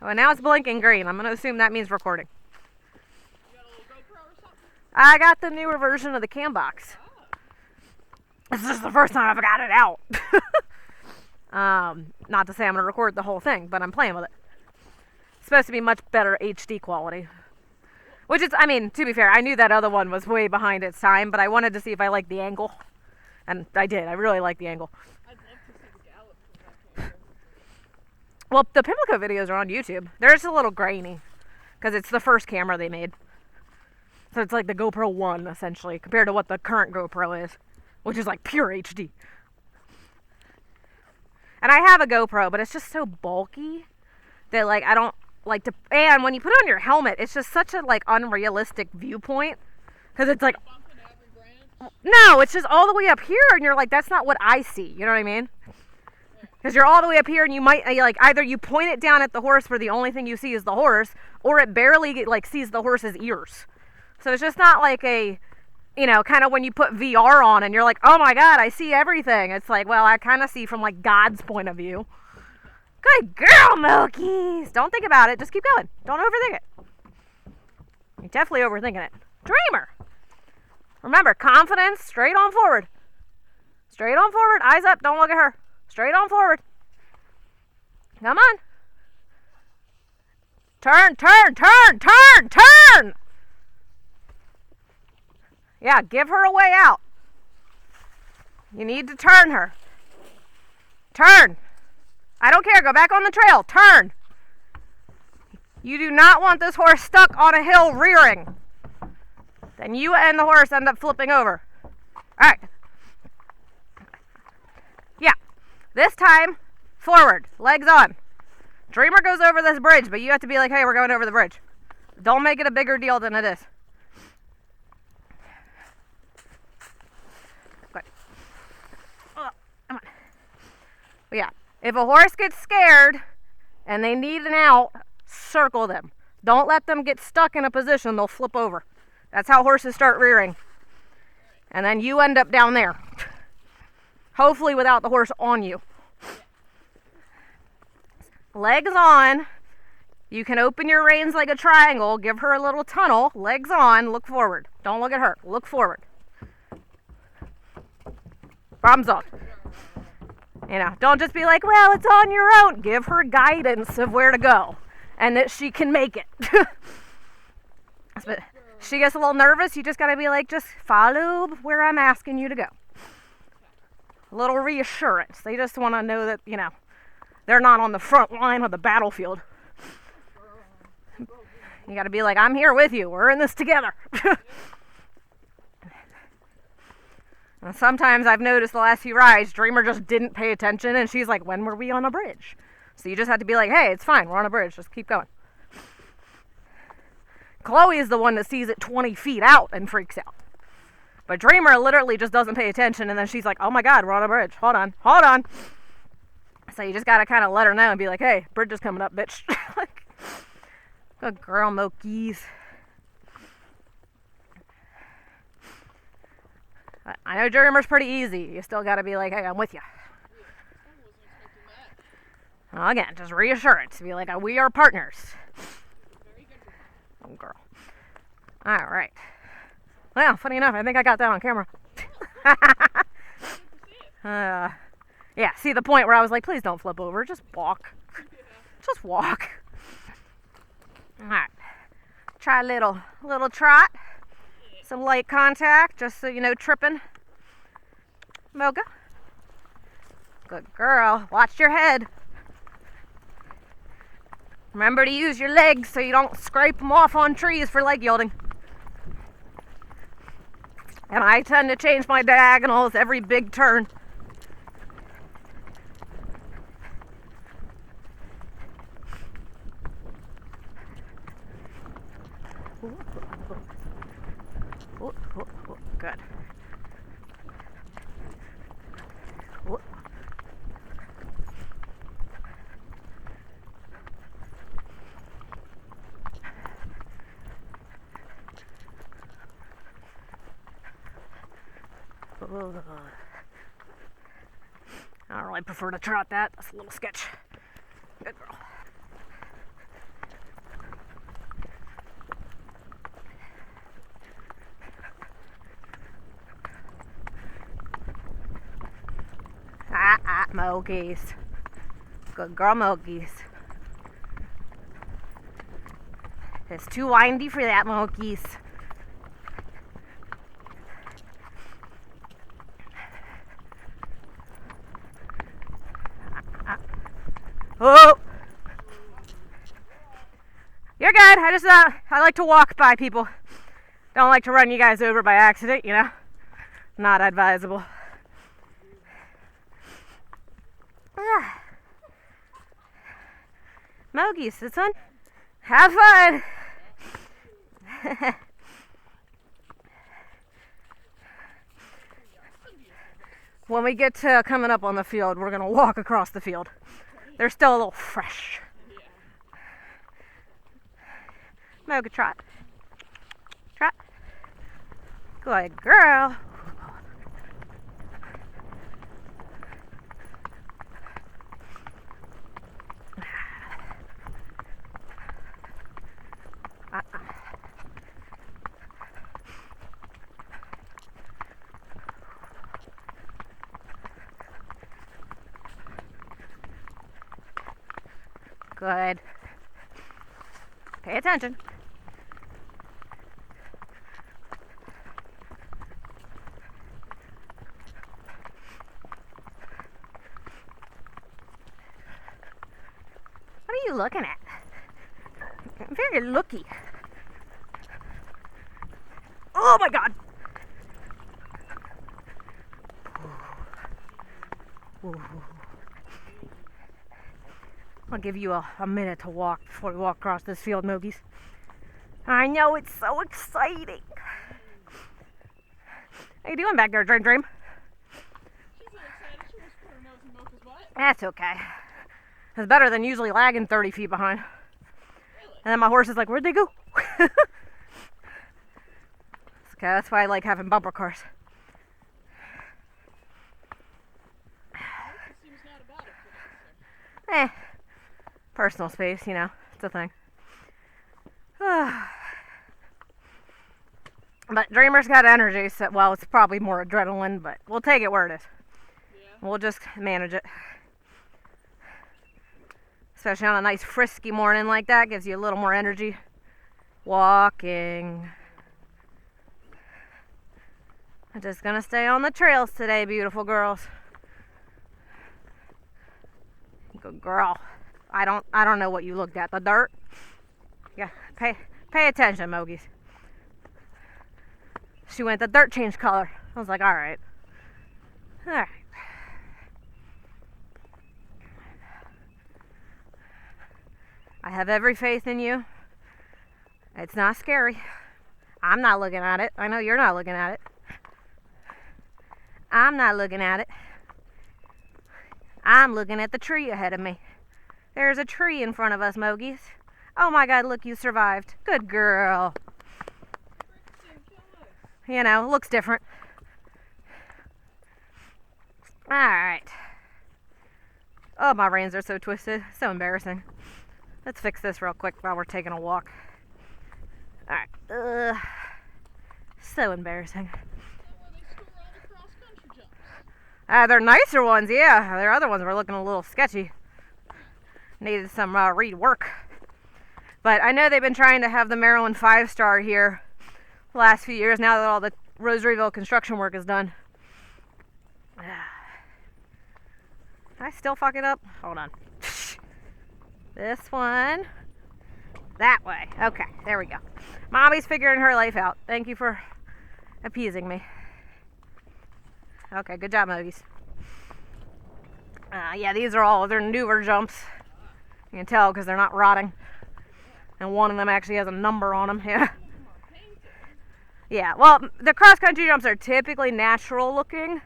Well, now it's blinking green. I'm going to assume that means recording. You got a little GoPro or something? I got the newer version of the Cambox. This is the first time I've got it out. Not to say I'm going to record the whole thing, but I'm playing with it. It's supposed to be much better HD quality. Which is, I mean, to be fair, I knew that other one was way behind its time, but I wanted to see if I liked the angle. And I did. I really like the angle. I'd love to see the gallop from that camera. Well, the Pimlico videos are on YouTube. They're just a little grainy because it's the first camera they made. So it's like the GoPro 1, essentially, compared to what the current GoPro is, which is like pure HD. And I have a GoPro, but it's just so bulky that, like, I don't like to... And when you put it on your helmet, it's just such a, like, unrealistic viewpoint. Because it's like... Bumping every branch. No, it's just all the way up here, and you're like, that's not what I see. You know what I mean? Because you're all the way up here, and you might, like, either you point it down at the horse where the only thing you see is the horse, or it barely, like, sees the horse's ears. So it's just not like a, you know, kind of when you put VR on and you're like, oh my God, I see everything. It's like, well, I kind of see from, like, God's point of view. Good girl, Milkies. Don't think about it. Just keep going. Don't overthink it. You're definitely overthinking it. Dreamer. Remember, confidence, straight on forward. Straight on forward. Eyes up. Don't look at her. Straight on forward. Come on. Turn, turn, turn, turn, turn. Yeah, give her a way out. You need to turn her. Turn. I don't care. Go back on the trail. Turn. You do not want this horse stuck on a hill rearing. Then you and the horse end up flipping over. All right. Yeah. This time, forward. Legs on. Dreamer goes over this bridge, but you have to be like, hey, we're going over the bridge. Don't make it a bigger deal than it is. Good. Oh, come on. But yeah. If a horse gets scared and they need an out, circle them. Don't let them get stuck in a position they'll flip over. That's how horses start rearing. And then you end up down there. Hopefully without the horse on you. Legs on. You can open your reins like a triangle. Give her a little tunnel. Legs on. Look forward. Don't look at her. Look forward. Problem solved. You know, don't just be like, well, it's on your own. Give her guidance of where to go and that she can make it. But she gets a little nervous. You just got to be like, just follow where I'm asking you to go. A little reassurance. They just want to know that, you know, they're not on the front line of the battlefield. You got to be like, I'm here with you. We're in this together. And sometimes I've noticed the last few rides, Dreamer just didn't pay attention, and she's like, when were we on a bridge? So you just have to be like, hey, it's fine, we're on a bridge, just keep going. Chloe is the one that sees it 20 feet out and freaks out. But Dreamer literally just doesn't pay attention, and then she's like, oh my God, we're on a bridge. Hold on, hold on. So you just got to kind of let her know and be like, hey, bridge is coming up, bitch. Like, good girl, Mokies. I know Dreamer's pretty easy. You still got to be like, hey, I'm with you. Well, again, just reassurance. Be like, we are partners. Oh, girl. All right. Well, funny enough, I think I got that on camera. Yeah, see the point where I was like, please don't flip over. Just walk. Just walk. All right. Try a little trot. Some light contact, just so you know, tripping. Mocha. Good girl. Watch your head. Remember to use your legs so you don't scrape them off on trees for leg yielding. And I tend to change my diagonals every big turn. Good. I don't really prefer to trot that. That's a little sketch. Good girl. Mokies. Good girl, Mokies. It's too windy for that, Mokies. Oh! You're good. I like to walk by people. Don't like to run you guys over by accident, you know? Not advisable. Mokies, this one. Have fun! When we get to coming up on the field, we're gonna walk across the field. They're still a little fresh. Mocha, trot. Trot. Good girl. Good. Pay attention. What are you looking at? I'm very looky. Oh my God! Ooh. I'll give you a minute to walk before we walk across this field, Mogies. I know, it's so exciting. How you doing back there, Dream? She's so excited she almost put her nose in Mocha's butt. That's okay. It's better than usually lagging 30 feet behind. Really? And then my horse is like, where'd they go? It's okay, that's why I like having bumper cars. Mocha seems not about it for this, sir. Personal space, you know, it's a thing. But Dreamer's got energy, so, well, it's probably more adrenaline, but we'll take it where it is. Yeah. We'll just manage it. Especially on a nice frisky morning like that, gives you a little more energy. Walking. I'm just gonna stay on the trails today, beautiful girls. Good girl. I don't know what you looked at. The dirt? Yeah, pay attention, Mogies. She went, the dirt changed color. I was like, alright. Alright. I have every faith in you. It's not scary. I'm not looking at it. I know you're not looking at it. I'm not looking at it. I'm looking at the tree ahead of me. There's a tree in front of us, Mogies. Oh my God, look, you survived. Good girl. You know, looks different. Alright. Oh, my reins are so twisted. So embarrassing. Let's fix this real quick while we're taking a walk. Alright. So embarrassing. They're nicer ones, yeah. Their other ones were looking a little sketchy. Needed some rework. But I know they've been trying to have the Maryland 5-star here the last few years now that all the Rosaryville construction work is done. Did I still fuck it up? Hold on. This one. That way. Okay, there we go. Mommy's figuring her life out. Thank you for appeasing me. Okay, good job, Mogies. Yeah, these are they're newer jumps. You can tell because they're not rotting. And one of them actually has a number on them. Yeah. Yeah, well, the cross-country jumps are typically natural looking.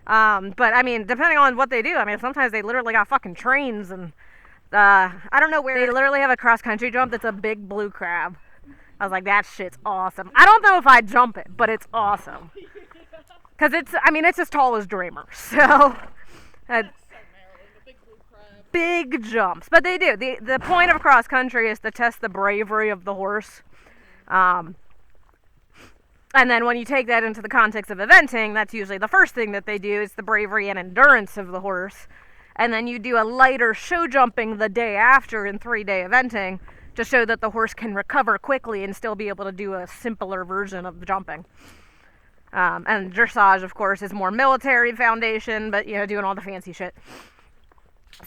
But, I mean, depending on what they do, I mean, sometimes they literally got fucking trains and, I don't know where they literally have a cross-country jump that's a big blue crab. I was like, that shit's awesome. I don't know if I'd jump it, but it's awesome. Because it's as tall as Dreamer, so... big jumps, but they do. The point of cross country is to test the bravery of the horse. And then when you take that into the context of eventing, that's usually the first thing that they do is the bravery and endurance of the horse. And then you do a lighter show jumping the day after in 3-day eventing to show that the horse can recover quickly and still be able to do a simpler version of the jumping. And dressage, of course, is more military foundation, but, you know, doing all the fancy shit.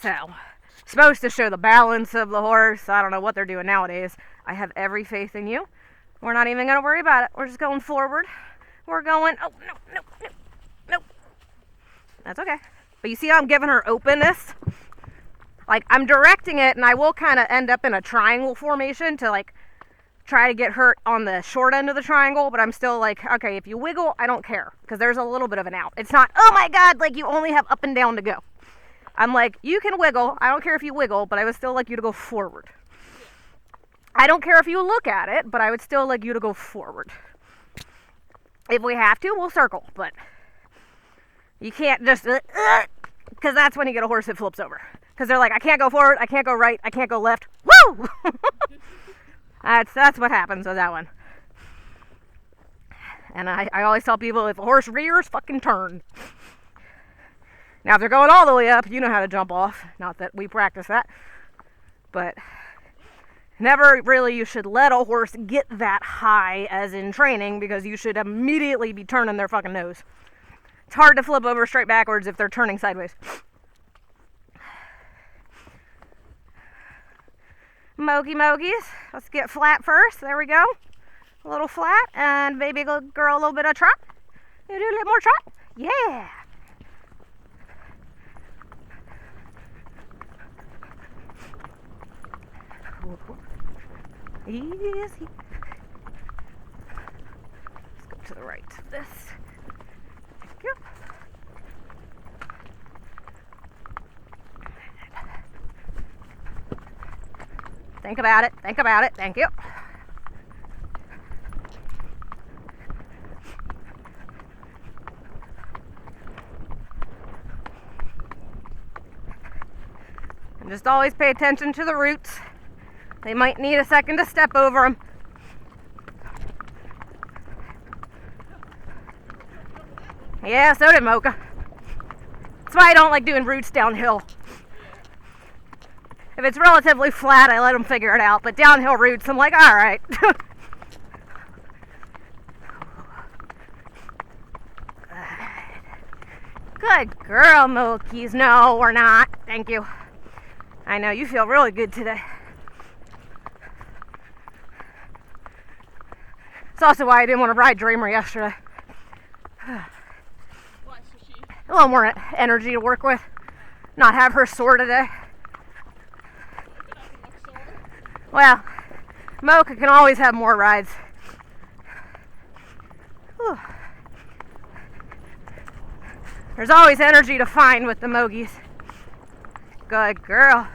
So, supposed to show the balance of the horse. I don't know what they're doing nowadays. I have every faith in you. We're not even going to worry about it. We're just going forward. We're going, oh, no. That's okay. But you see how I'm giving her openness? Like, I'm directing it, and I will kind of end up in a triangle formation to, like, try to get her on the short end of the triangle, but I'm still like, okay, if you wiggle, I don't care, because there's a little bit of an out. It's not, oh my God, like, you only have up and down to go. I'm like, you can wiggle. I don't care if you wiggle, but I would still like you to go forward. I don't care if you look at it, but I would still like you to go forward. If we have to, we'll circle, but you can't just, because that's when you get a horse that flips over. Because they're like, I can't go forward, I can't go right, I can't go left. Woo! That's what happens with that one. And I always tell people, if a horse rears, fucking turn. Now, if they're going all the way up, you know how to jump off. Not that we practice that. But never really you should let a horse get that high as in training, because you should immediately be turning their fucking nose. It's hard to flip over straight backwards if they're turning sideways. Mogies. Let's get flat first. There we go. A little flat. And baby girl, a little bit of trot. You do a little more trot. Yeah. Easy. Let's go to the right of this. Thank you. Think about it. Think about it. Thank you. And just always pay attention to the roots. They might need a second to step over them. Yeah, so did Mocha. That's why I don't like doing roots downhill. If it's relatively flat, I let them figure it out. But downhill roots, I'm like, all right. Good girl, Mokies. No, we're not. Thank you. I know, you feel really good today. It's also why I didn't want to ride Dreamer yesterday. Why, so she... A little more energy to work with. Not have her sore today. Well, Mocha can always have more rides. Whew. There's always energy to find with the Mogies. Good girl.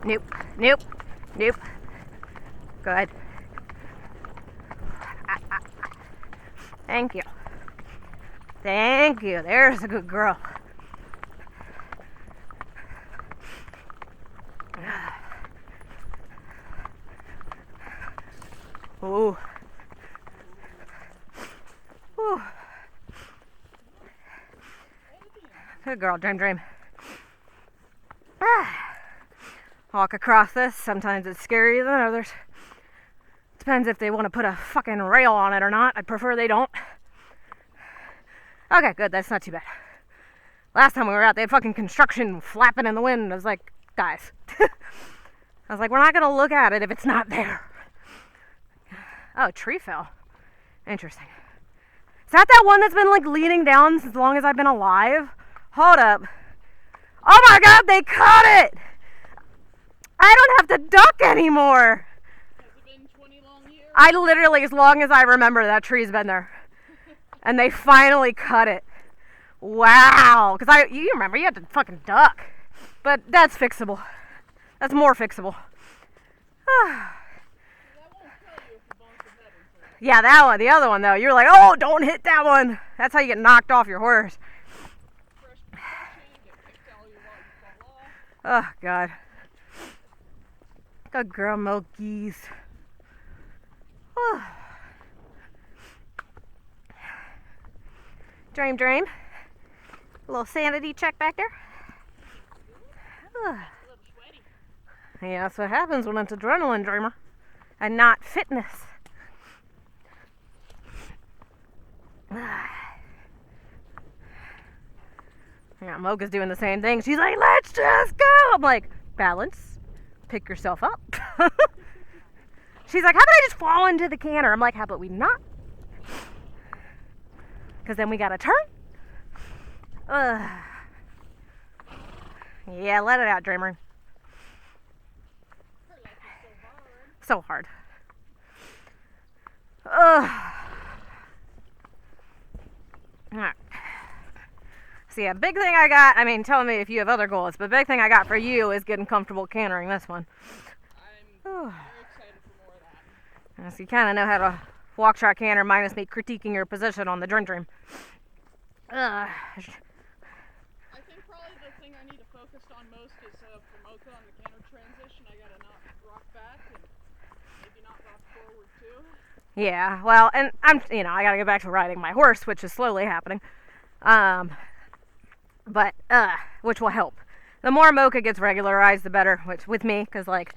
Nope. Good. Thank you. There's a good girl. Ooh. Ooh. Good girl, dream. Walk across this. Sometimes it's scarier than others. Depends if they want to put a fucking rail on it or not. I'd prefer they don't. Okay, good. That's not too bad. Last time we were out, they had fucking construction flapping in the wind. I was like, guys. I was like, we're not going to look at it if it's not there. Oh, a tree fell. Interesting. Is that one that's been like leaning down as long as I've been alive? Hold up. Oh my God, they cut it! I don't have to duck anymore. Has it been 20 long years? I literally, as long as I remember, that tree's been there. And they finally cut it. Wow. Because you remember, you had to fucking duck. But that's fixable. That's more fixable. Yeah, that one. The other one, though, you're like, oh, don't hit that one. That's how you get knocked off your horse. Oh, God. Good girl, Mokies. Oh. Dream. A little sanity check back there. A little sweaty. Yeah, that's what happens when it's adrenaline, Dreamer, and not fitness. Yeah, Mocha's doing the same thing. She's like, let's just go. I'm like, balance, pick yourself up. She's like, how about I just fall into the canter? I'm like, how about we not? Because then we gotta turn. Yeah, let it out, Dreamer. Her life is So hard. Alright. So yeah, big thing I got, I mean, tell me if you have other goals, but big thing I got for you is getting comfortable cantering this one. I'm very excited for more of that. So you kind of know how to walk track canter minus me critiquing your position on the Dream. I think probably the thing I need to focus on most is for Mocha on the canter transition. I gotta not rock back and maybe not rock forward too. Yeah, well, and I gotta get back to riding my horse, which is slowly happening. But which will help. The more Mocha gets regularized, the better, which with me, because like,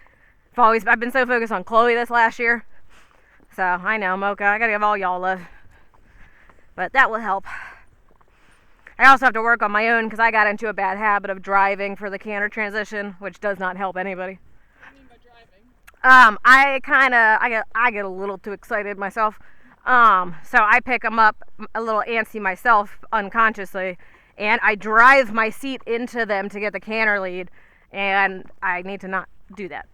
I've been so focused on Chloe this last year. So, I know, Mocha, I gotta give all y'all love. But that will help. I also have to work on my own, because I got into a bad habit of driving for the canter transition, which does not help anybody. What do you mean by driving? I get a little too excited myself. So I pick them up a little antsy myself unconsciously, and I drive my seat into them to get the canter lead, and I need to not do that.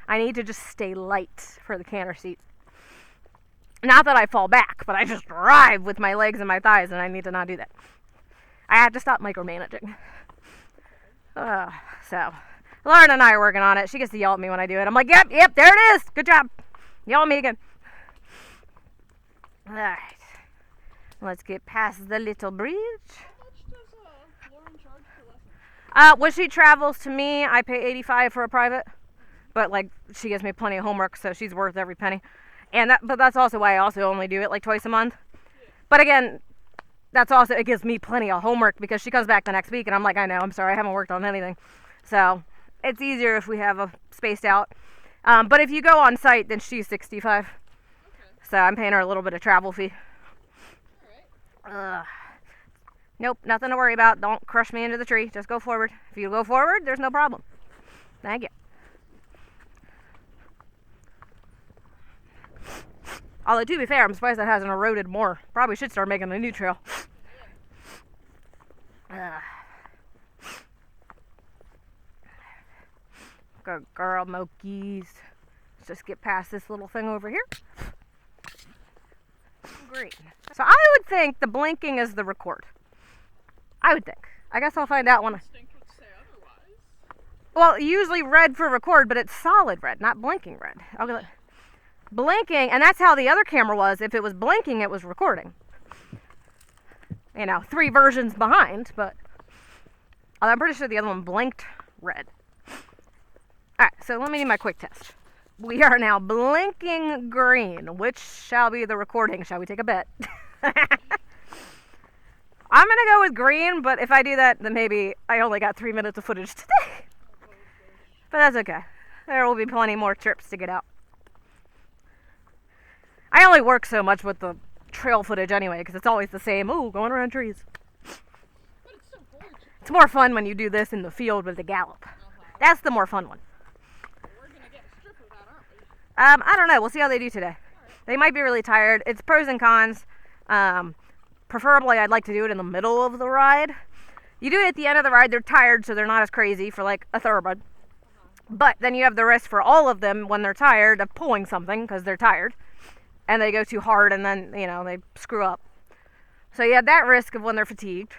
I need to just stay light for the canter seat. Not that I fall back, but I just drive with my legs and my thighs, and I need to not do that. I have to stop micromanaging. So, Lauren and I are working on it. She gets to yell at me when I do it. I'm like, yep, there it is. Good job. Yell at me again. Alright. Let's get past the little bridge. How much does Lauren charge for lessons? When she travels to me, I pay $85 for a private. But, like, she gives me plenty of homework, so she's worth every penny. But that's also why I also only do it, like, twice a month. But again, it gives me plenty of homework because she comes back the next week and I'm like, I know, I'm sorry, I haven't worked on anything. So it's easier if we have a spaced out. But if you go on site, then she's $65. Okay. So I'm paying her a little bit of travel fee. Alright. Nope, nothing to worry about. Don't crush me into the tree. Just go forward. If you go forward, there's no problem. Thank you. Although, to be fair, I'm surprised that hasn't eroded more. Probably should start making a new trail. Good girl, Mokies. Let's just get past this little thing over here. Great. So I would think the blinking is the record. I would think. I guess I'll find out when Instinct would say otherwise. Well, usually red for record, but it's solid red, not blinking red. Okay. Blinking, and that's how the other camera was. If it was blinking, it was recording. 3 versions behind, but I'm pretty sure the other one blinked red. Alright, so let me do my quick test. We are now blinking green. Which shall be the recording? Shall we take a bet? I'm gonna go with green, but if I do that, then maybe I only got 3 minutes of footage today. But that's okay. There will be plenty more trips to get out. I only work so much with the trail footage anyway, because it's always the same. Ooh, going around trees. But it's so gorgeous. It's more fun when you do this in the field with the gallop. That's the more fun one. We're gonna get a strip of that, aren't we? I don't know. We'll see how they do today. They might be really tired. It's pros and cons. Preferably, I'd like to do it in the middle of the ride. You do it at the end of the ride, they're tired, so they're not as crazy for like a thoroughbred. But then you have the risk for all of them when they're tired of pulling something because they're tired. And they go too hard and then, they screw up. So you have that risk of when they're fatigued.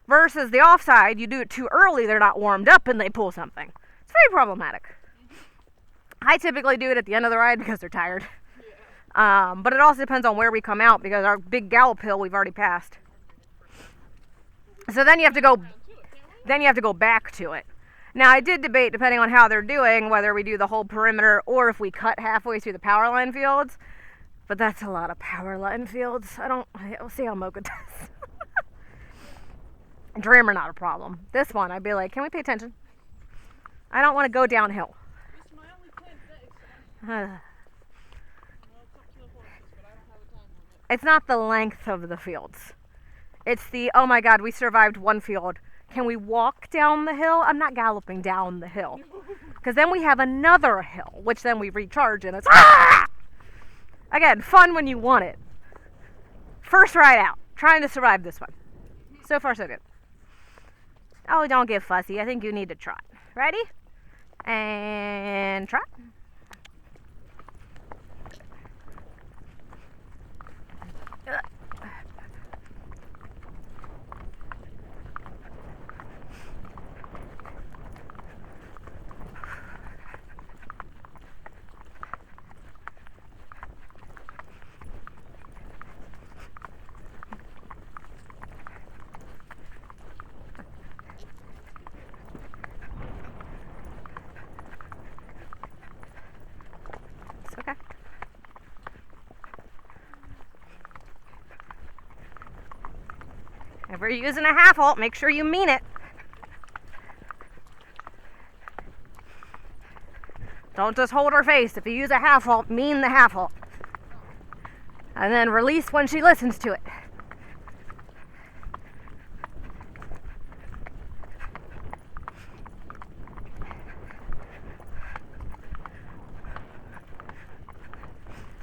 Versus the offside, you do it too early, they're not warmed up and they pull something. It's very problematic. I typically do it at the end of the ride because they're tired. But it also depends on where we come out because our big gallop hill we've already passed. So then you have to go back to it. Now I did debate, depending on how they're doing, whether we do the whole perimeter or if we cut halfway through the power line fields. But that's a lot of power line fields. We'll see how Mocha does. Dreamer, not a problem. This one, I'd be like, can we pay attention? I don't want to go downhill. This is my only plan today, son. Well, it's up to the horses, but I don't have a time limit. It's not the length of the fields. It's the, oh my God, we survived one field. Can we walk down the hill? I'm not galloping down the hill. Because then we have another hill, which then we recharge and it's, ah! Again, fun when you want it. First ride out, trying to survive this one. So far, so good. Oh, don't get fussy. I think you need to trot. Ready? And trot. It's okay. If we're using a half halt, make sure you mean it. Don't just hold her face. If you use a half halt, mean the half halt. And then release when she listens to it.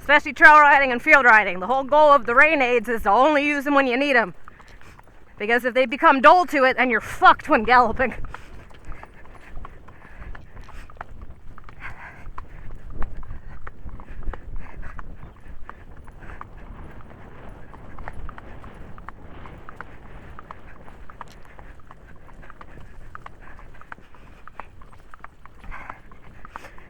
Especially trail riding and field riding. The whole goal of the rain aids is to only use them when you need them. Because if they become dull to it, then you're fucked when galloping.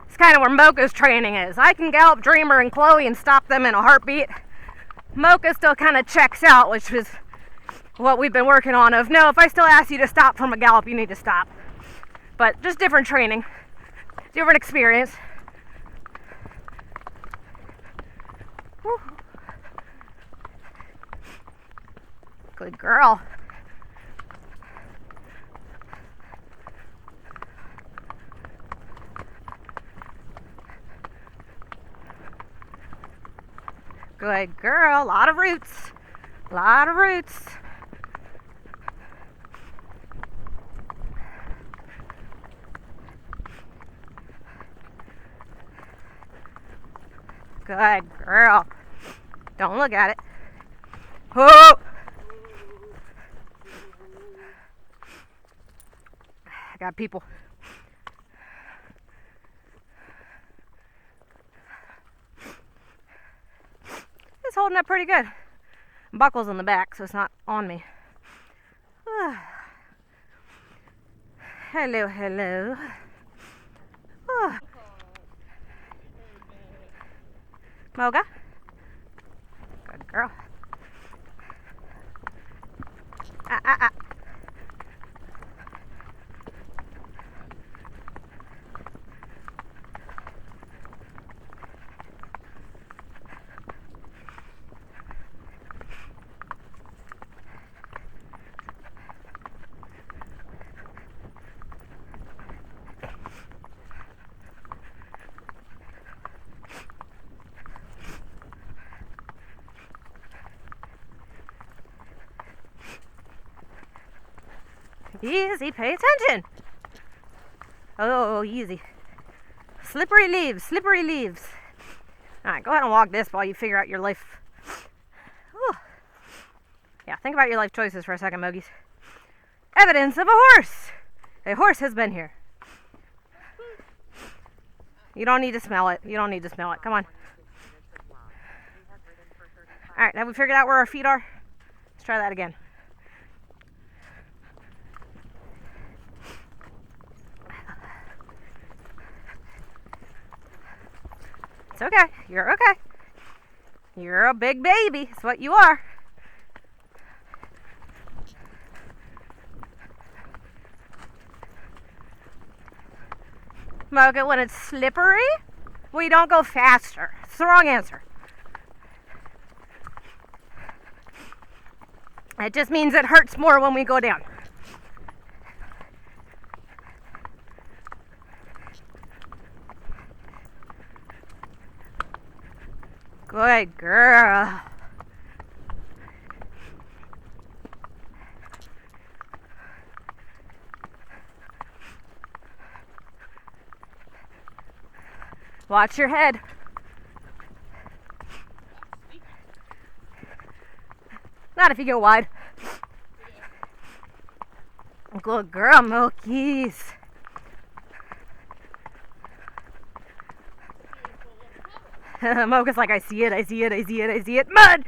It's kind of where Mocha's training is. I can gallop Dreamer and Chloe and stop them in a heartbeat. Mocha still kind of checks out, which is what we've been working on of, no, if I still ask you to stop from a gallop, you need to stop. But just different training, different experience. Whew. Good girl. Good girl, a lot of roots, a lot of roots. Good girl. Don't look at it. Oh! I got people. It's holding up pretty good. Buckle's on the back, so it's not on me. Hello, hello. Oh. Mocha? Good girl. Ah, ah, ah. Easy, pay attention. Oh, easy. Slippery leaves, slippery leaves. All right, go ahead and walk this while you figure out your life. Whew. Yeah, think about your life choices for a second, Mogies. Evidence of a horse. A horse has been here. You don't need to smell it. You don't need to smell it. Come on. All right, have we figured out where our feet are? Let's try that again. It's okay. You're okay. You're a big baby. It's what you are. Mocha, when it's slippery, we don't go faster. It's the wrong answer. It just means it hurts more when we go down. Good girl. Watch your head. Not if you go wide. Good girl, Milkies. Mocha's like, I see it, I see it, I see it, I see it. Mud!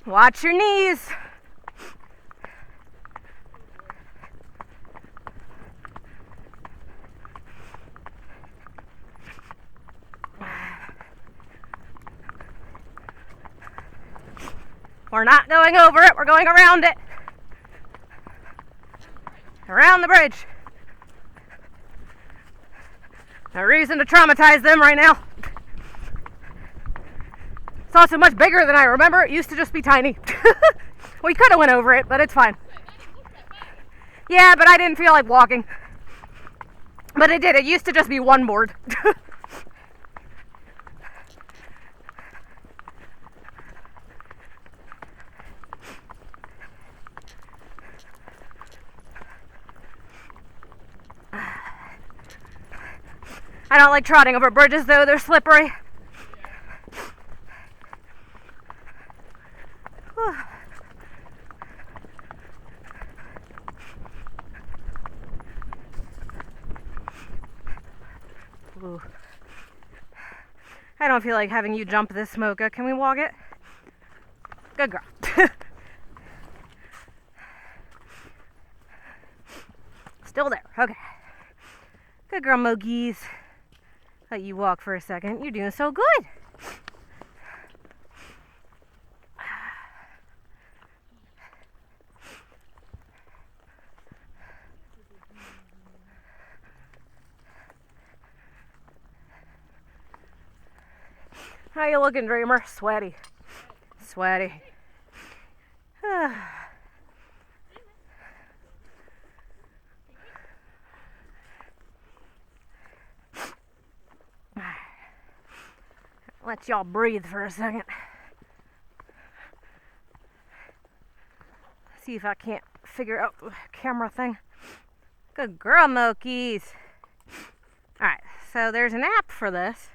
Watch your knees. We're not going over it, we're going around it. Around the bridge. No reason to traumatize them right now. It's also much bigger than I remember. It used to just be tiny. We could have went over it, but it's fine. Yeah, but I didn't feel like walking. But it did. It used to just be one board. I don't like trotting over bridges though, they're slippery. Ooh. I don't feel like having you jump this, Mocha. Can we walk it? Good girl. Still there. Okay. Good girl, Mogies. Let you walk for a second. You're doing so good. How you looking, Dreamer? Sweaty. Sweaty. Let y'all breathe for a second. See if I can't figure out the camera thing. Good girl, Mokies. Alright, so there's an app for this.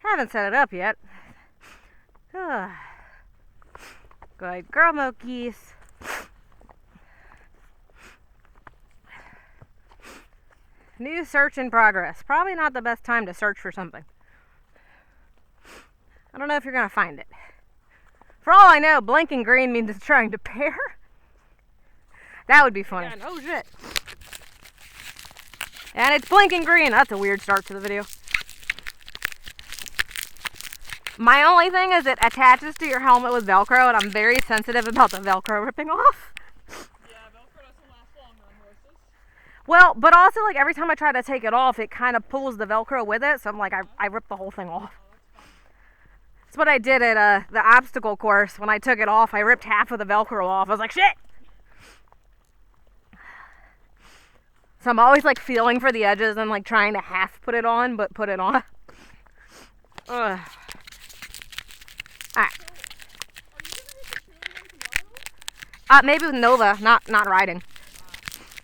Haven't set it up yet. Good girl, Mokies. New search in progress. Probably not the best time to search for something. I don't know if you're going to find it. For all I know, blinking green means it's trying to pair. That would be funny. Yeah, oh shit. And it's blinking green. That's a weird start to the video. My only thing is it attaches to your helmet with Velcro, and I'm very sensitive about the Velcro ripping off. Yeah, Velcro doesn't last long on horses. Well, but also, like, every time I try to take it off, it kind of pulls the Velcro with it, so I'm like, I ripped the whole thing off. That's what I did at the obstacle course. When I took it off, I ripped half of the Velcro off. I was like, shit! So I'm always, like, feeling for the edges and, like, trying to half put it on, but put it on. Ugh. Alright. Maybe with Nova, not riding.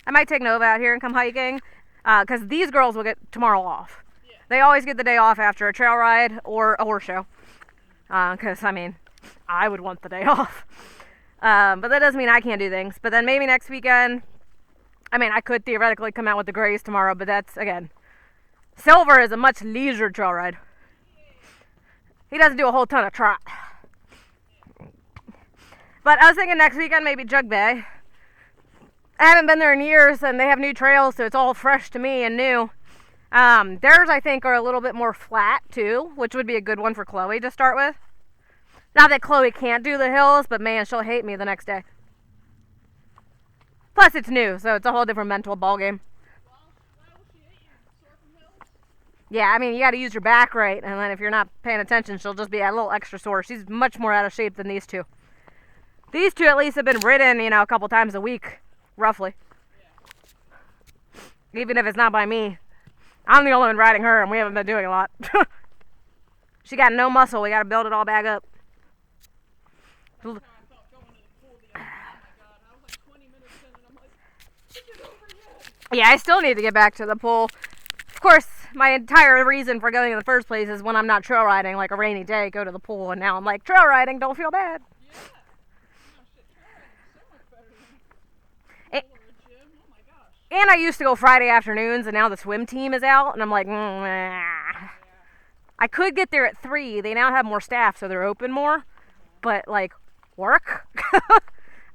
I might take Nova out here and come hiking, because these girls will get tomorrow off. Yeah. They always get the day off after a trail ride or a horse show. Because, I mean, I would want the day off. But that doesn't mean I can't do things. But then maybe next weekend, I mean, I could theoretically come out with the grays tomorrow, but that's, again, Silver is a much leisure trail ride. He doesn't do a whole ton of trot. But I was thinking next weekend, maybe Jug Bay. I haven't been there in years, and they have new trails, so it's all fresh to me and new. Theirs, I think, are a little bit more flat, too, which would be a good one for Chloe to start with. Not that Chloe can't do the hills, but man, she'll hate me the next day. Plus, it's new, so it's a whole different mental ballgame. Why will she hate you? Sore from hills? Yeah, I mean, you got to use your back right, and then if you're not paying attention, she'll just be a little extra sore. She's much more out of shape than these two. These two, at least, have been ridden, you know, a couple times a week, roughly. Yeah. Even if it's not by me. I'm the only one riding her, and we haven't been doing a lot. She got no muscle. We got to build it all back up. That's how I felt going to the pool the other day. Oh my god. I was like 20 minutes in and I'm like, is it over yet? Yeah, I still need to get back to the pool. Of course, my entire reason for going in the first place is when I'm not trail riding, like a rainy day, go to the pool. And now I'm like, trail riding, don't feel bad. Yeah. No shit, trail riding is so much better than a pool or a gym. Oh my gosh. And I used to go Friday afternoons, and now the swim team is out, and I'm like, I could get there at 3. They now have more staff, so they're open more. But, like, work?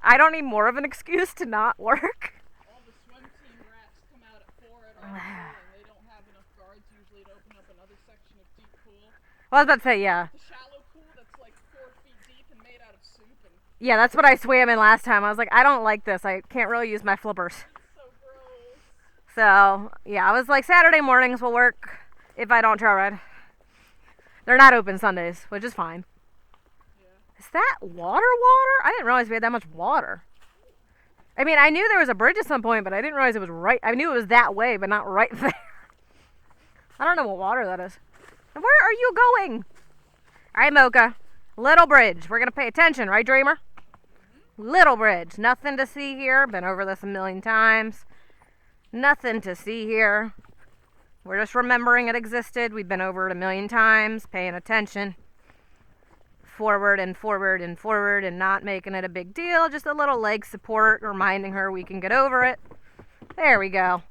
I don't need more of an excuse to not work. All the swim team rats come out at 4 at our pool, and they don't have enough guards usually to open up another section of deep pool. Well, I was about to say, yeah. The shallow pool that's like 4 feet deep and made out of soup. And Yeah, that's what I swam in last time. I was like, I don't like this. I can't really use my flippers. it's so gross. So, yeah, I was like, Saturday mornings will work if I don't trail ride. They're not open Sundays, which is fine. Yeah. Is that water? I didn't realize we had that much water. I mean, I knew there was a bridge at some point, but I didn't realize it was right. I knew it was that way, but not right there. I don't know what water that is. And where are you going? All right, Mocha. Little bridge. We're going to pay attention, right, Dreamer? Little bridge. Nothing to see here. Been over this a million times. Nothing to see here. We're just remembering it existed. We've been over it a million times, paying attention. Forward and forward and forward and not making it a big deal. Just a little leg support, reminding her we can get over it. There we go.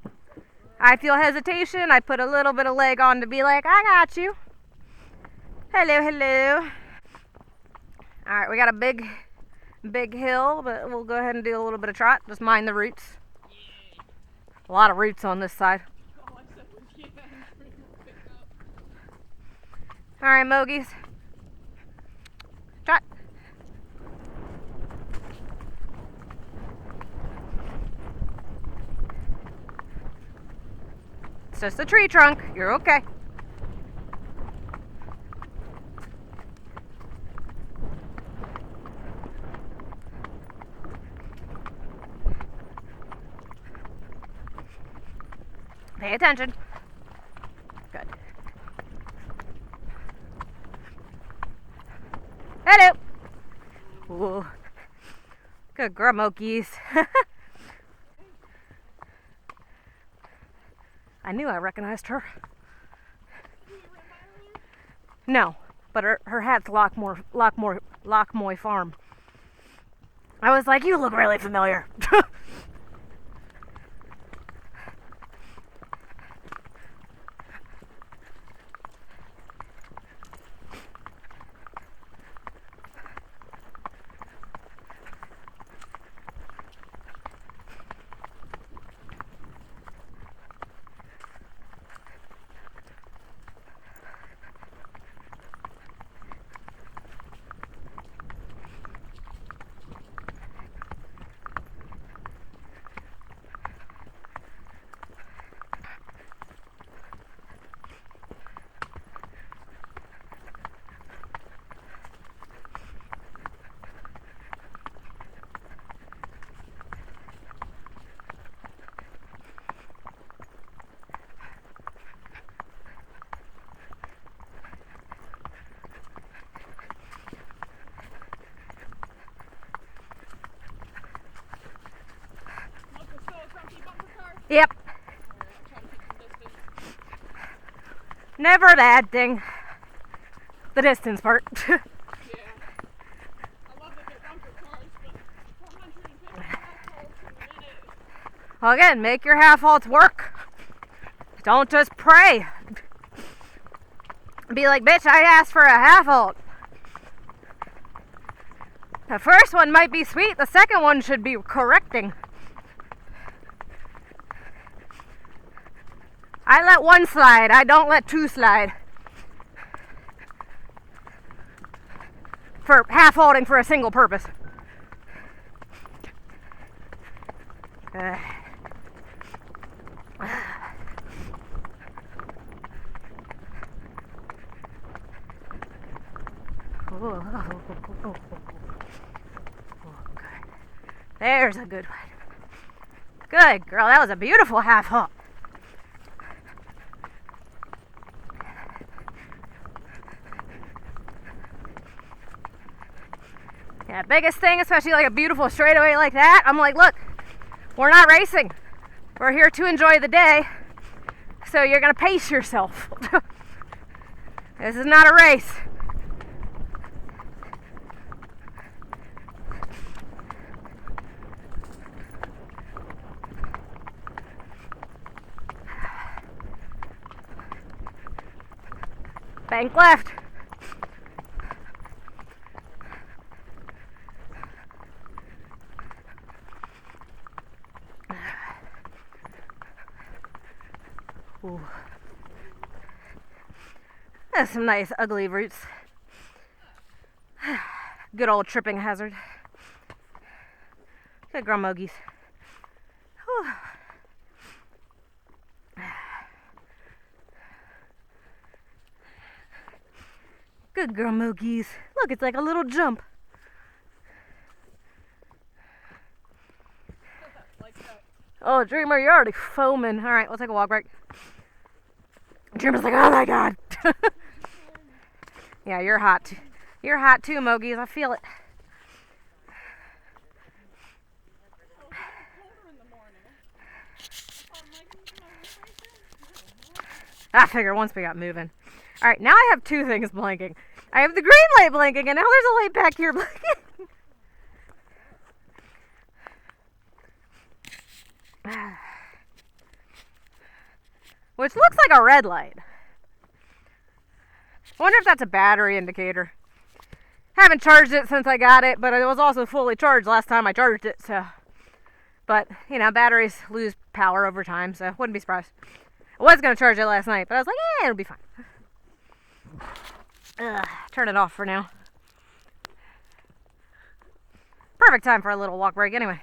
I feel hesitation. I put a little bit of leg on to be like, I got you. Hello, hello. All right, we got a big hill, but we'll go ahead and do a little bit of trot. Just mind the roots. A lot of roots on this side. All I said was yeah, and pick up. All right, Mogies. Trot. It's just a tree trunk. You're okay. Pay attention. Good. Hello. Ooh. Good girl, Mokies. I knew I recognized her. No, but her hat's Lockmoy Farm. I was like, you look really familiar. Yep. Never a bad thing. The distance part. Yeah. I love that they're bumper cars, but 450 half volts in a minute. Well, again, make your half halts work. Don't just pray. Be like, bitch, I asked for a half halt. The first one might be sweet, the second one should be correcting. I let one slide, I don't let two slide. For half halting for a single purpose. There's a good one. Good girl, that was a beautiful half halt. Yeah, biggest thing, especially like a beautiful straightaway like that, I'm like, look, we're not racing. We're here to enjoy the day. So you're gonna pace yourself. This is not a race. Bank left. Ooh. That's some nice ugly roots. Good old tripping hazard. Good girl, Mogies. Whew. Good girl, Mogies. Look, it's like a little jump. Oh, Dreamer, you're already foaming. All right, we'll take a walk break. Dreamer's like, oh my god. Yeah, you're hot. You're hot too, Mogies. I feel it. I figure once we got moving. All right, now I have two things blinking. I have the green light blinking, and now there's a light back here blinking. Which looks like a red light. I wonder if that's a battery indicator. Haven't charged it since I got it, but it was also fully charged last time I charged it, so. But, you know, batteries lose power over time, so wouldn't be surprised. I was going to charge it last night, but I was like, yeah, it'll be fine. Turn it off for now. Perfect time for a little walk break anyway.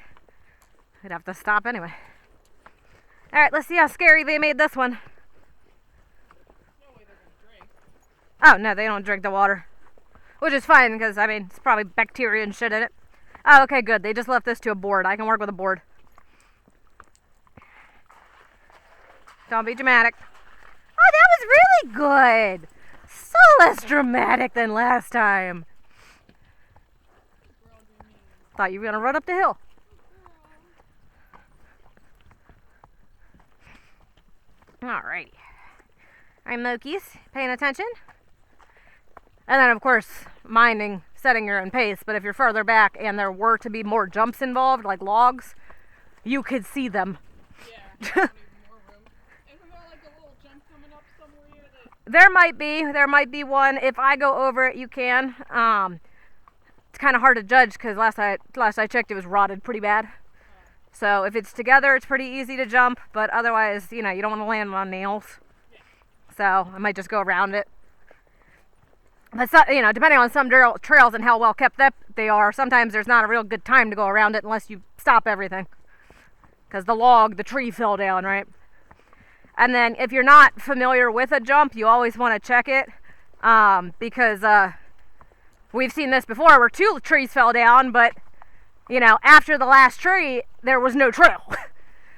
We'd have to stop anyway. Alright, let's see how scary they made this one. Oh, no, they don't drink the water. Which is fine, because, I mean, it's probably bacteria and shit in it. Oh, okay, good. They just left this to a board. I can work with a board. Don't be dramatic. Oh, that was really good. So less dramatic than last time. Thought you were going to run up the hill. Alrighty. Alright, Mokies, paying attention. And then, of course, minding setting your own pace. But if you're further back and there were to be more jumps involved, like logs, you could see them. Yeah. There might be one. If I go over it, you can. It's kind of hard to judge because last I checked, it was rotted pretty bad. So if it's together, it's pretty easy to jump. But otherwise, you know, you don't want to land on nails. So I might just go around it. But so, you know, depending on some trails and how well kept up they are, sometimes there's not a real good time to go around it unless you stop everything. Because the tree fell down, right? And then if you're not familiar with a jump, you always want to check it because we've seen this before where two trees fell down, but you know, after the last tree, there was no trail.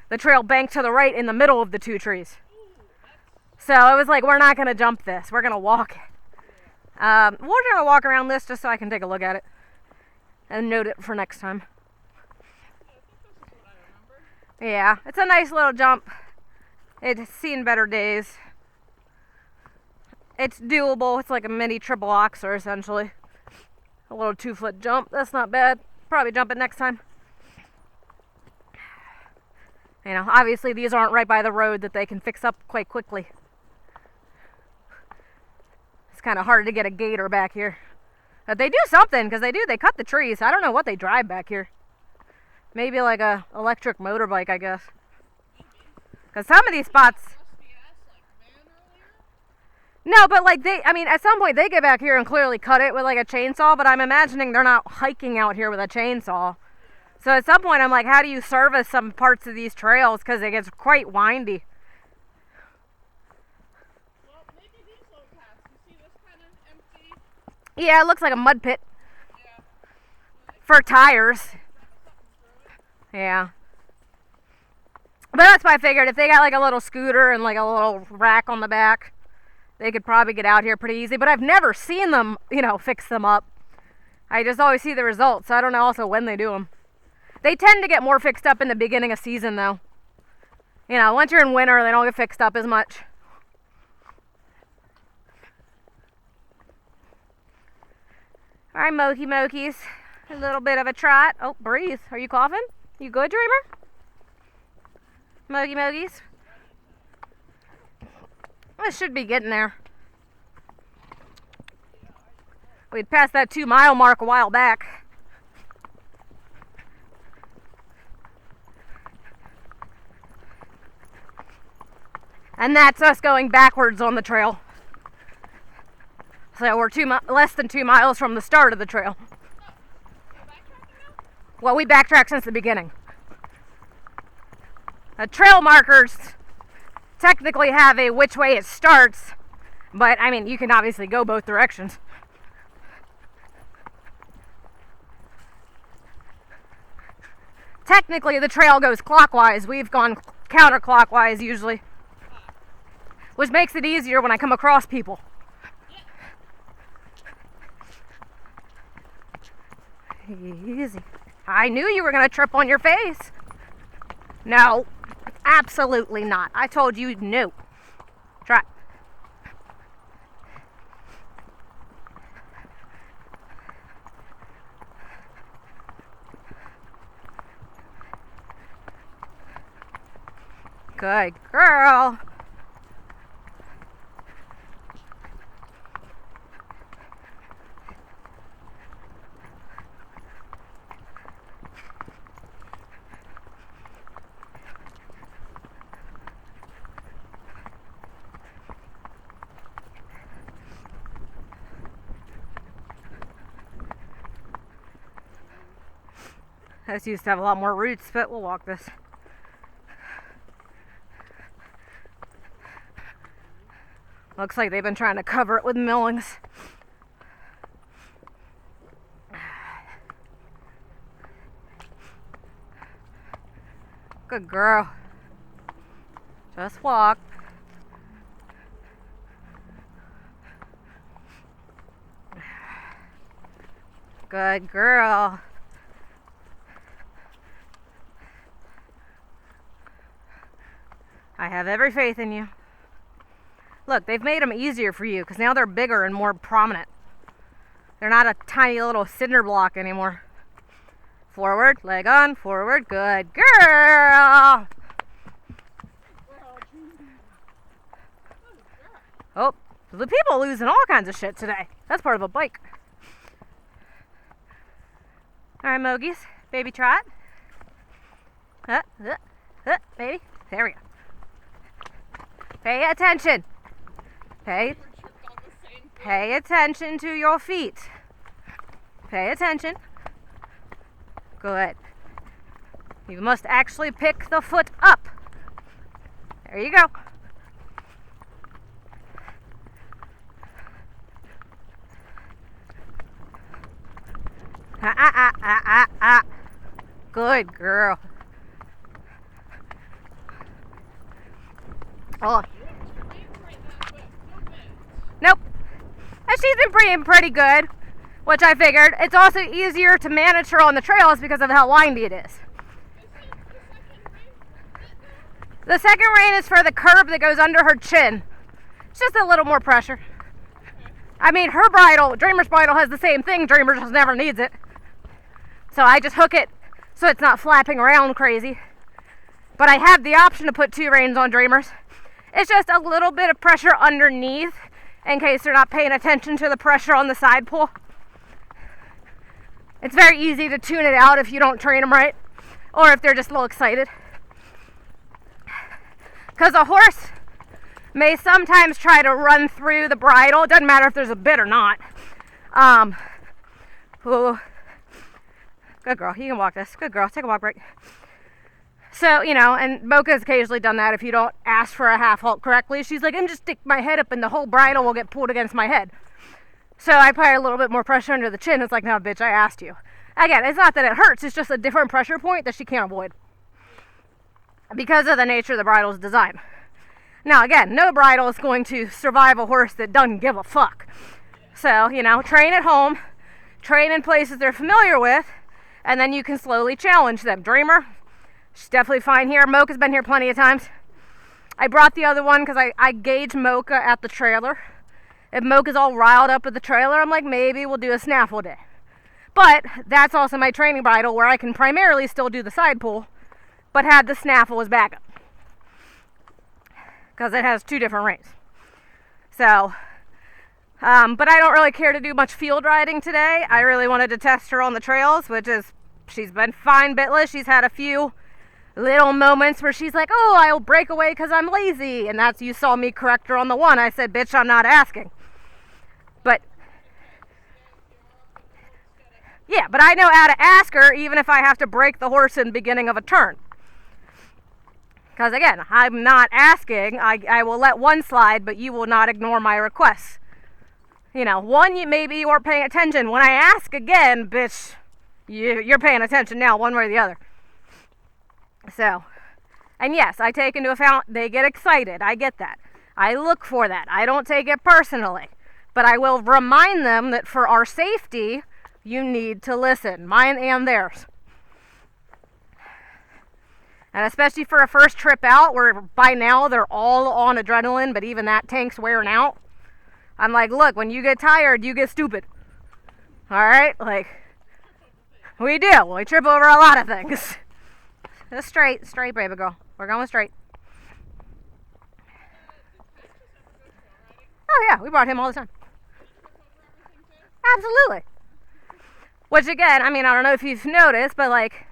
The trail banked to the right in the middle of the two trees. So it was like, we're not going to jump this. We're going to walk it. We're going to walk around this just so I can take a look at it and note it for next time. Yeah, it's a nice little jump. It's seen better days. It's doable. It's like a mini triple oxer, essentially. A little 2-foot jump. That's not bad. Probably jump it next time. You know, obviously these aren't right by the road that they can fix up quite quickly. It's kind of hard to get a gator back here. But they do something, because they cut the trees. I don't know what they drive back here. Maybe like a electric motorbike, I guess. Because some of these spots... No, but like at some point they get back here and clearly cut it with like a chainsaw, but I'm imagining they're not hiking out here with a chainsaw. So at some point I'm like, how do you service some parts of these trails? Because it gets quite windy. Well, maybe these low paths. You see this kind of empty? Yeah, it looks like a mud pit. Yeah. For tires. Yeah. But that's why I figured if they got like a little scooter and like a little rack on the back, they could probably get out here pretty easy. But I've never seen them, you know, fix them up. I just always see the results, so I don't know also when they do them. They tend to get more fixed up in the beginning of season, though. You know, once you're in winter, they don't get fixed up as much. All right, Mokey Mokies. A little bit of a trot. Oh, breathe. Are you coughing? You good, Dreamer? Mokey Mokies. This should be getting there. We'd passed that 2-mile mark a while back. And that's us going backwards on the trail. So we're less than 2 miles from the start of the trail. Well, we backtracked since the beginning. The trail markers technically have a which way it starts, but I mean, you can obviously go both directions. Technically, the trail goes clockwise. We've gone counterclockwise usually, which makes it easier when I come across people. Easy. I knew you were going to trip on your face. No, absolutely not. I told you no. Try. Good girl. This used to have a lot more roots, but we'll walk this. Looks like they've been trying to cover it with millings. Good girl. Just walk. Good girl. I have every faith in you. Look, they've made them easier for you because now they're bigger and more prominent. They're not a tiny little cinder block anymore. Forward, leg on, forward. Good girl. Oh, the people losing all kinds of shit today. That's part of a bike. All right, Mogies, baby trot. Baby, there we go. Pay attention. Pay attention to your feet. Pay attention. Good. You must actually pick the foot up. There you go. Good girl. Oh. Nope. And she's been pretty good, which I figured. It's also easier to manage her on the trails because of how windy it is. The second rein is for the curb that goes under her chin. It's just a little more pressure. I mean, her bridle, Dreamer's bridle, has the same thing. Dreamer just never needs it. So I just hook it so it's not flapping around crazy. But I have the option to put 2 reins on Dreamer's. It's just a little bit of pressure underneath in case they're not paying attention to the pressure on the side pull. It's very easy to tune it out if you don't train them right or if they're just a little excited. Because a horse may sometimes try to run through the bridle. It doesn't matter if there's a bit or not. Ooh. Good girl. You can walk this. Good girl. Take a walk break. So, you know, and Mocha's occasionally done that if you don't ask for a half halt correctly. She's like, and just stick my head up and the whole bridle will get pulled against my head. So I apply a little bit more pressure under the chin. It's like, no, bitch, I asked you. Again, it's not that it hurts. It's just a different pressure point that she can't avoid because of the nature of the bridle's design. Now, again, no bridle is going to survive a horse that doesn't give a fuck. So, you know, train at home. train in places they're familiar with, and then you can slowly challenge them. Dreamer, she's definitely fine here. Mocha's been here plenty of times. I brought the other one because I gauge Mocha at the trailer. If Mocha's all riled up at the trailer, I'm like, maybe we'll do a Snaffle day. But that's also my training bridle where I can primarily still do the side pull, but had the Snaffle as backup. Because it has two different reins. So, but I don't really care to do much field riding today. I really wanted to test her on the trails, which is, she's been fine bitless. She's had a few little moments where she's like, oh, I'll break away because I'm lazy. And that's, you saw me correct her on the one. I said, bitch, I'm not asking. But, yeah, but I know how to ask her even if I have to break the horse in the beginning of a turn. Because again, I'm not asking. I will let one slide, but you will not ignore my requests. You know, one, maybe you weren't paying attention. When I ask again, bitch, you're paying attention now, one way or the other. So, and yes, I take into account they get excited. I get that. I look for that. I don't take it personally. But I will remind them that for our safety, you need to listen. Mine and theirs. And especially for a first trip out, where by now they're all on adrenaline, but even that tank's wearing out. I'm like, look, when you get tired, you get stupid. Alright? Like, we do. We trip over a lot of things. Just straight, baby girl. We're going straight. Oh yeah, we brought him all the time. Absolutely. Which again, I mean, I don't know if you've noticed, but like,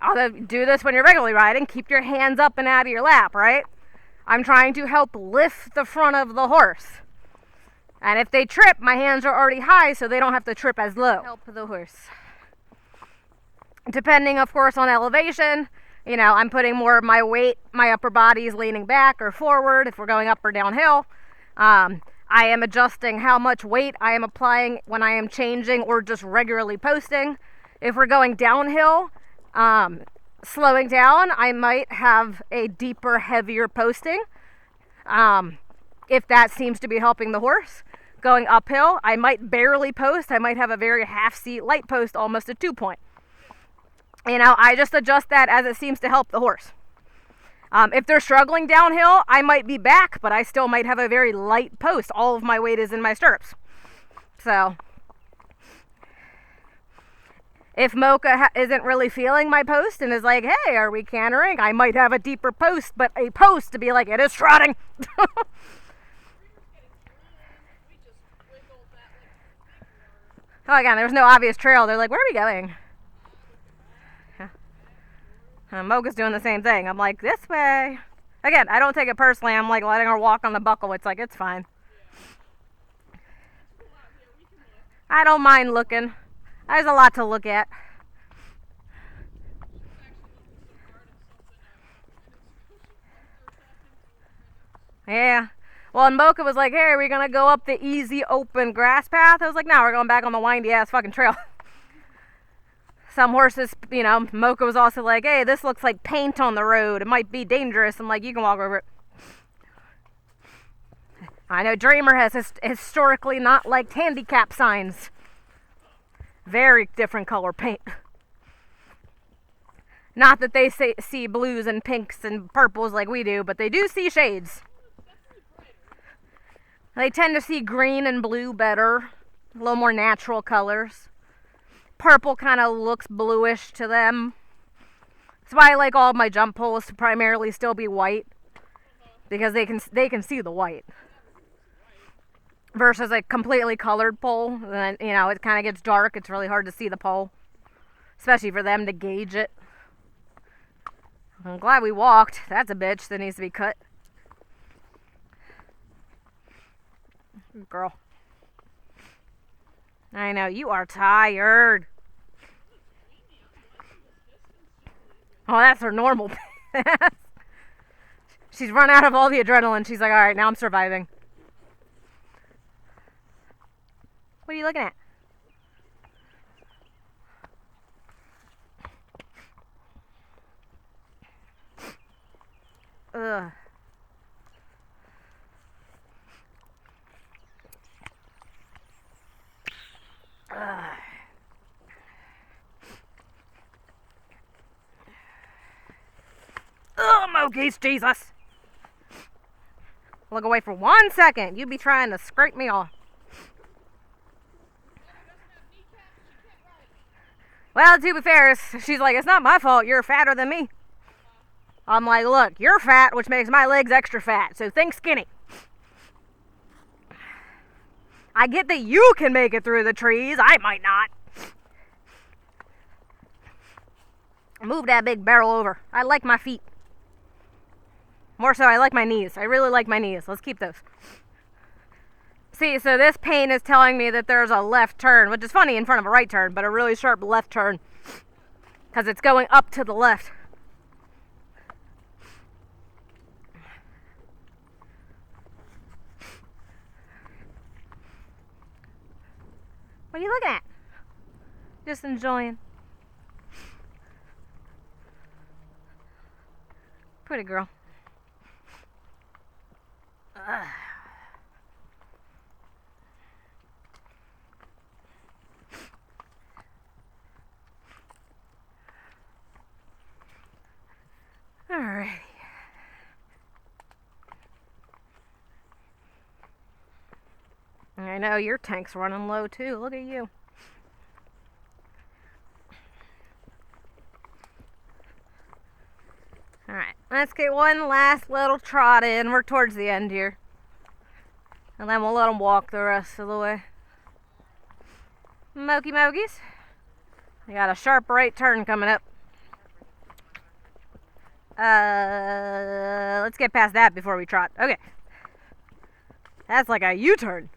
I'll do this when you're regularly riding. Keep your hands up and out of your lap, right? I'm trying to help lift the front of the horse. And if they trip, my hands are already high, so they don't have to trip as low. Help the horse. Depending, of course, on elevation, you know, I'm putting more of my weight, my upper body is leaning back or forward if we're going up or downhill. I am adjusting how much weight I am applying when I am changing or just regularly posting. If we're going downhill, slowing down, I might have a deeper, heavier posting. If that seems to be helping the horse. Going uphill, I might barely post. I might have a very half-seat light post, almost a 2-point. You know, I just adjust that as it seems to help the horse. If they're struggling downhill, I might be back, but I still might have a very light post. All of my weight is in my stirrups. So, if Mocha isn't really feeling my post and is like, hey, are we cantering? I might have a deeper post, but a post to be like, it is trotting. Oh, again, there's no obvious trail. They're like, where are we going? Mocha's doing the same thing. I'm like, this way. Again, I don't take it personally. I'm like letting her walk on the buckle. It's like, it's fine. I don't mind looking. There's a lot to look at. Yeah. Well, and Mocha was like, hey, are we going to go up the easy open grass path? I was like, no, we're going back on the windy ass fucking trail. Some horses, you know, Mocha was also like, hey, this looks like paint on the road. It might be dangerous. I'm like, you can walk over it. I know Dreamer has historically not liked handicap signs. Very different color paint. Not that they see blues and pinks and purples like we do, but they do see shades. They tend to see green and blue better. A little more natural colors. Purple kind of looks bluish to them. That's why I like all of my jump poles to primarily still be white. Because they can see the white. Versus a completely colored pole. Then, you know, it kind of gets dark. It's really hard to see the pole. Especially for them to gauge it. I'm glad we walked. That's a bitch that needs to be cut. Girl. I know, you are tired. Oh, that's her normal. She's run out of all the adrenaline. She's like, alright, now I'm surviving. What are you looking at? Ugh. smokies, Jesus. Look away for 1 second. You be trying to scrape me off. Well, to be fair, she's like, it's not my fault. You're fatter than me. I'm like, look, you're fat, which makes my legs extra fat. So think skinny. I get that you can make it through the trees. I might not. Move that big barrel over. I like my feet. More so, I like my knees. I really like my knees. Let's keep those. See, so this pane is telling me that there's a left turn, which is funny in front of a right turn, but a really sharp left turn. Because it's going up to the left. What are you looking at? Just enjoying. Pretty girl. Ugh. Alrighty. I know your tank's running low too. Look at you. Alright, let's get one last little trot in. We're towards the end here. And then we'll let them walk the rest of the way. Mokey Mokies. We got a sharp right turn coming up. Let's get past that before we trot. Okay. That's like a U-turn.